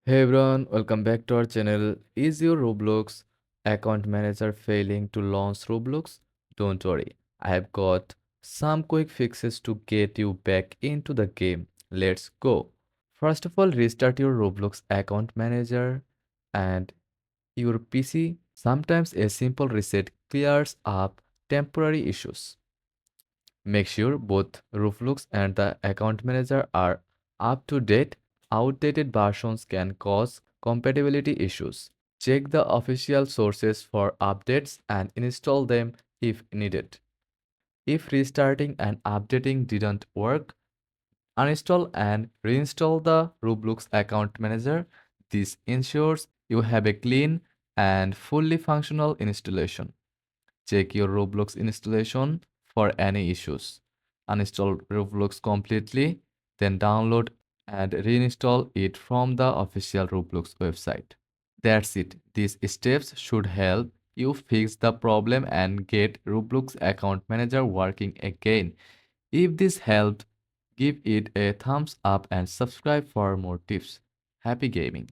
Hey everyone, welcome back to our channel. Is your Roblox account manager failing to launch Roblox? Don't worry, I have got some quick fixes to get you back into the game. Let's go. First of all, restart your Roblox account manager and your PC. Sometimes a simple reset clears up temporary issues. Make sure both Roblox and the account manager are up to date. Outdated versions can cause compatibility issues. Check the official sources for updates and install them if needed. If restarting and updating didn't work, uninstall and reinstall the Roblox account manager. This ensures you have a clean and fully functional installation. Check your Roblox installation for any issues. Uninstall Roblox completely, then download and reinstall it from the official Roblox website. That's it. These steps should help you fix the problem and get Roblox account manager working again. If this helped, give it a thumbs up and subscribe for more tips. Happy gaming!